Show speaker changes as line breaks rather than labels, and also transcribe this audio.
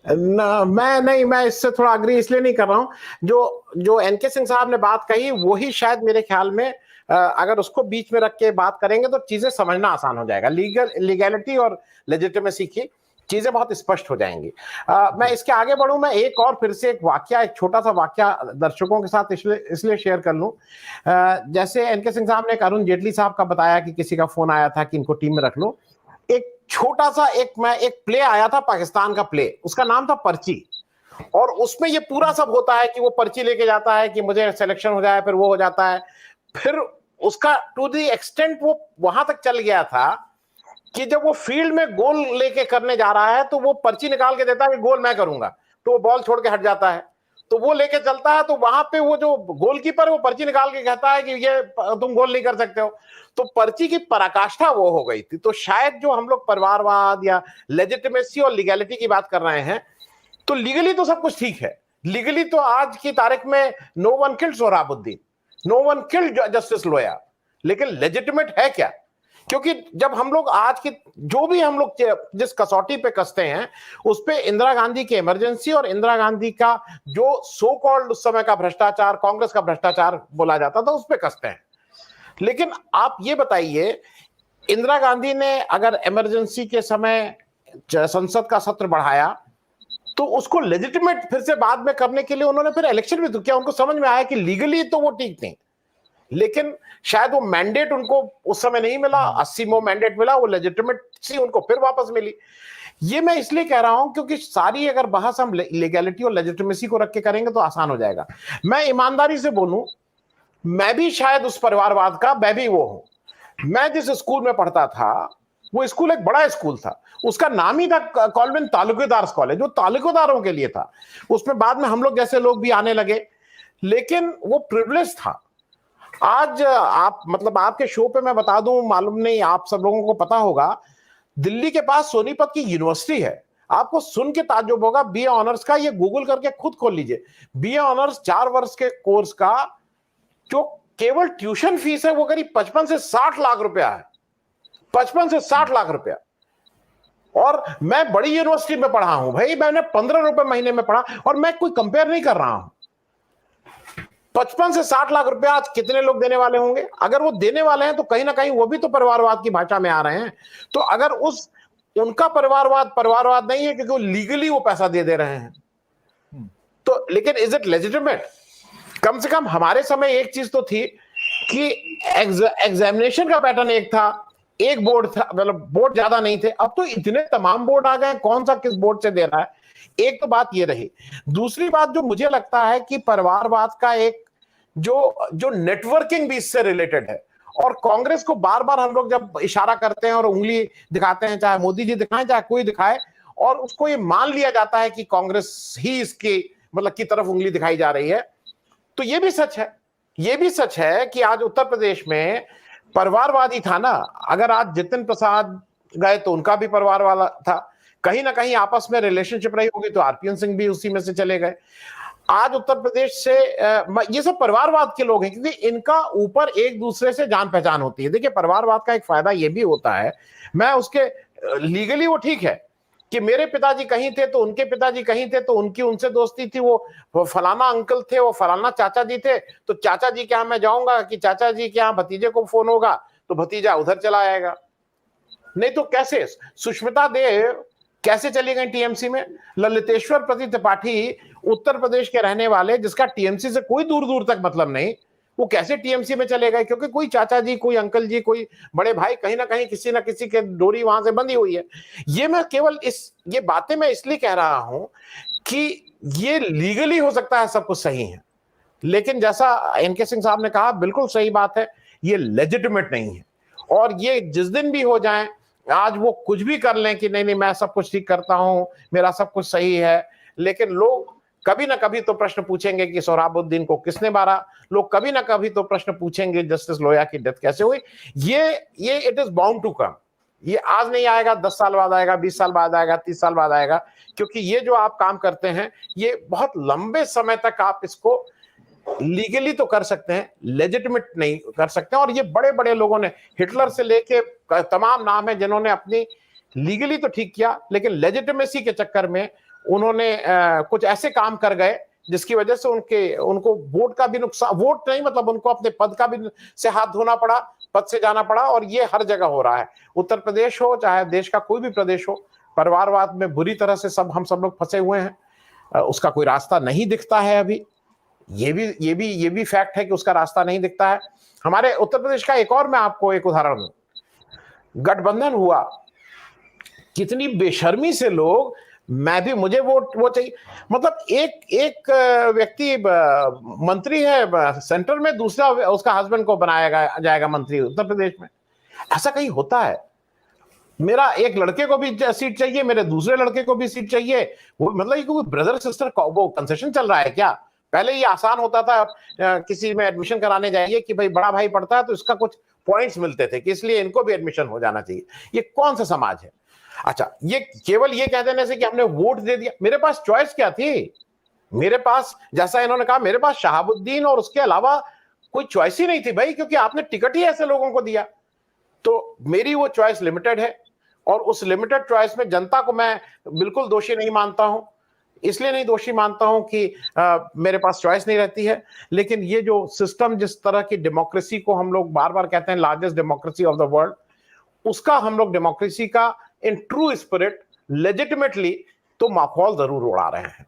मैं इससे थोड़ा अग्री इसलिए नहीं कर रहा हूं। जो जो एनके सिंह साहब ने बात कही वही शायद मेरे ख्याल में अगर उसको बीच में रख के बात करेंगे तो चीजें समझना आसान हो जाएगा। लीगैलिटी और लेजिटिमेसी की चीजें बहुत स्पष्ट हो जाएंगी। मैं इसके आगे बढ़ूं, मैं एक और फिर से एक छोटा सा वाक्या दर्शकों के साथ इसलिए शेयर कर लूं। जैसे एनके सिंह साहब ने एक अरुण जेटली साहब का बताया कि किसी का फोन आया था कि इनको टीम में रख लो। एक छोटा सा एक प्ले आया था पाकिस्तान का प्ले, उसका नाम था पर्ची। और उसमें ये पूरा सब होता है कि वो पर्ची लेके जाता है कि मुझे सिलेक्शन हो जाए, फिर वो हो जाता है। फिर उसका टू द एक्सटेंट वो वहां तक चल गया था कि जब वो फील्ड में गोल लेके करने जा रहा है तो वो पर्ची निकाल के देता है कि गोल मैं करूंगा, तो वो बॉल छोड़ के हट जाता है। तो वो लेके चलता है, तो वहां पे वो जो गोलकीपर है वो पर्ची निकाल के कहता है कि ये तुम गोल नहीं कर सकते हो। तो पर्ची की पराकाष्ठा वो हो गई थी। तो शायद जो हम लोग परिवारवाद या लेजिटिमेसी और लीगैलिटी की बात कर रहे हैं, तो लीगली तो सब कुछ ठीक है। लीगली तो आज की तारीख में no one killed Sohrabuddin, no one killed justice Loya, लेकिन लेजिटिमेट है क्या? क्योंकि जब हम लोग आज की जो भी हम लोग जिस कसौटी पे कसते हैं उस पे इंदिरा गांधी की इमरजेंसी और इंदिरा गांधी का जो सो कॉल्ड उस समय का भ्रष्टाचार, कांग्रेस का भ्रष्टाचार बोला जाता था, उस पे कसते हैं। लेकिन आप ये बताइए, इंदिरा गांधी ने अगर इमरजेंसी के समय संसद का सत्र बढ़ाया तो उसको लेजिटिमेट फिर से बाद में करने के लिए उन्होंने फिर इलेक्शन भी तो किया। उनको समझ में आया कि लीगली तो वो ठीक नहीं, लेकिन शायद वो मैंडेट उनको उस समय नहीं मिला, 80वां मैंडेट मिला, वो लेजिटिमेसी उनको फिर वापस मिली। ये मैं इसलिए कह रहा हूं क्योंकि सारी अगर बहस हम लीगैलिटी और लेजिटिमेसी को रख के करेंगे तो आसान हो जाएगा। मैं ईमानदारी से बोलूं, मैं भी शायद उस परिवारवाद का मैं भी वो हूं। मैं जिस स्कूल में पढ़ता था वो स्कूल एक बड़ा स्कूल था, उसका नाम ही था कॉल्विन तालुकेदार कॉलेज, जो तालुकेदारों के लिए था। उसमें बाद में हम लोग जैसे लोग भी आने लगे, लेकिन वो प्रिविलेज था। आज आप मतलब आपके शो पे मैं बता दूं, मालूम नहीं आप सब लोगों को पता होगा, दिल्ली के पास सोनीपत की यूनिवर्सिटी है। आपको सुन के ताज्जुब होगा, बीए ऑनर्स का, ये गूगल करके खुद खोल लीजिए। बीए ऑनर्स 4 वर्ष के कोर्स का जो केवल ट्यूशन फीस है वो करीब 55 से 60 लाख रुपया है। 55 से 60 लाख रुपया। और मैं बड़ी यूनिवर्सिटी में पढ़ा हूं भाई, मैंने 15 रुपए महीने में पढ़ा, और मैं कोई कंपेयर नहीं कर रहा हूं। 55 से 60 लाख रुपया आज कितने लोग देने वाले होंगे? अगर वो देने वाले हैं तो कहीं ना कहीं वो भी तो परिवारवाद की भाषा में आ रहे हैं। तो अगर उनका परिवारवाद नहीं है क्योंकि वो लीगली वो पैसा दे रहे हैं, तो लेकिन इज इट लेजिटिमेट? कम से कम हमारे समय एक चीज तो थी कि एग्जामिनेशन का पैटर्न एक था, एक बोर्ड था, मतलब बोर्ड ज्यादा नहीं थे। अब तो इतने तमाम बोर्ड आ गए, कौन सा किस बोर्ड से दे रहा है। एक तो बात ये रही। दूसरी बात जो मुझे लगता है कि परिवारवाद का एक जो जो नेटवर्किंग भी इससे रिलेटेड है। और कांग्रेस को बार बार हम लोग जब इशारा करते हैं और उंगली दिखाते हैं, चाहे मोदी जी दिखाएं चाहे कोई दिखाए, और उसको ये मान लिया जाता है कि कांग्रेस ही इसकी मतलब की तरफ उंगली दिखाई जा रही है। तो ये भी सच है, ये भी सच है कि आज उत्तर प्रदेश में परिवारवादी था ना। अगर आज जितिन प्रसाद गए तो उनका भी परिवार वाला था, कहीं ना कहीं आपस में रिलेशनशिप रही होगी, तो आरपीएन सिंह भी उसी में से चले गए। आज उत्तर प्रदेश से ये सब परिवारवाद के लोग हैं क्योंकि इनका ऊपर एक दूसरे से जान पहचान होती है। देखिए, परिवारवाद का एक फायदा ये भी होता है, मैं उसके लीगली वो ठीक है कि मेरे पिताजी कहीं थे तो उनके पिताजी कहीं थे, तो उनकी उनसे दोस्ती थी, वो फलाना अंकल थे, वो फलाना चाचा जी थे, तो चाचा जी के यहाँ मैं जाऊंगा कि चाचा जी के यहाँ भतीजे को फोन होगा तो भतीजा उधर चला आएगा। नहीं तो कैसे सुष्मिता देव कैसे चली गई टीएमसी में? ललितेश्वर प्रति त्रिपाठी उत्तर प्रदेश के रहने वाले, जिसका टीएमसी से कोई दूर दूर तक मतलब नहीं, वो कैसे टीएमसी में चले गए? क्योंकि कोई चाचा जी, कोई अंकल जी, कोई बड़े भाई कहीं ना कहीं किसी ना किसी के डोरी वहां से बंधी हुई है। ये मैं केवल ये बातें मैं इसलिए कह रहा हूं कि ये लीगली हो सकता है सब कुछ सही है, लेकिन जैसा एनके सिंह साहब ने कहा, बिल्कुल सही बात है, ये लेजिटिमेट नहीं है। और ये जिस दिन भी हो जाए, आज वो कुछ भी कर लें कि नहीं नहीं मैं सब कुछ ठीक करता हूं, मेरा सब कुछ सही है, लेकिन लोग कभी ना कभी तो प्रश्न पूछेंगे कि सोहराबुद्दीन को किसने मारा। लोग कभी ना कभी तो प्रश्न पूछेंगे जस्टिस लोया की डेथ कैसे हुई। ये it is bound to come. ये आज नहीं आएगा, 10 साल बाद आएगा, 20 साल बाद आएगा, 30 साल बाद आएगा, क्योंकि ये जो आप काम करते हैं ये बहुत लंबे समय तक आप इसको लीगली तो कर सकते हैं, लेजिटिमेट नहीं कर सकते। और ये बड़े बड़े लोगों ने, हिटलर से लेके तमाम नाम है जिन्होंने अपनी लीगली तो ठीक किया, लेकिन लेजिटिमेसी के चक्कर में उन्होंने कुछ ऐसे काम कर गए जिसकी वजह से उनको वोट का भी नुकसान, वोट नहीं मतलब उनको अपने पद का भी से हाथ धोना पड़ा, पद से जाना पड़ा, और ये हर जगह हो रहा है। उत्तर प्रदेश हो चाहे देश का कोई भी प्रदेश हो, परिवारवाद में बुरी तरह से हम सब लोग फंसे हुए हैं। उसका कोई रास्ता नहीं दिखता है अभी। ये भी फैक्ट है कि उसका रास्ता नहीं दिखता है। हमारे उत्तर प्रदेश का एक और मैं आपको एक उदाहरण दूं, गठबंधन हुआ, कितनी बेशर्मी से लोग, मैं भी, मुझे वो चाहिए, मतलब एक व्यक्ति मंत्री है सेंटर में, दूसरा उसका हस्बैंड को बनाया जाएगा मंत्री उत्तर प्रदेश में। ऐसा कहीं होता है? मेरा एक लड़के को भी सीट चाहिए, मेरे दूसरे लड़के को भी सीट चाहिए, वो मतलब ये कोई ब्रदर सिस्टर वो कंसेशन चल रहा है क्या? पहले ये आसान होता था, किसी में एडमिशन कराने जाइए कि भाई बड़ा भाई पढ़ता है तो इसका कुछ पॉइंट्स मिलते थे कि इसलिए इनको भी एडमिशन हो जाना चाहिए। ये कौन सा समाज है? अच्छा, ये केवल ये कह देने से कि हमने वोट दे दिया, मेरे पास चॉइस क्या थी? मेरे पास, जैसा इन्होंने कहा, मेरे पास शहाबुद्दीन और उसके अलावा कोई चॉइस ही नहीं थी भाई, क्योंकि आपने टिकट ही ऐसे लोगों को दिया। तो मेरी वो चॉइस लिमिटेड है, और उस लिमिटेड चॉइस में जनता को मैं बिल्कुल दोषी नहीं मानता हूं। इसलिए नहीं दोषी मानता हूं कि मेरे पास चॉइस नहीं रहती है, लेकिन ये जो सिस्टम, जिस तरह की डेमोक्रेसी को हम लोग बार बार कहते हैं largest democracy of the world, उसका हम लोग डेमोक्रेसी का इन ट्रू स्पिरिट लेजिटिमेटली तो माहौल जरूर उड़ा रहे हैं।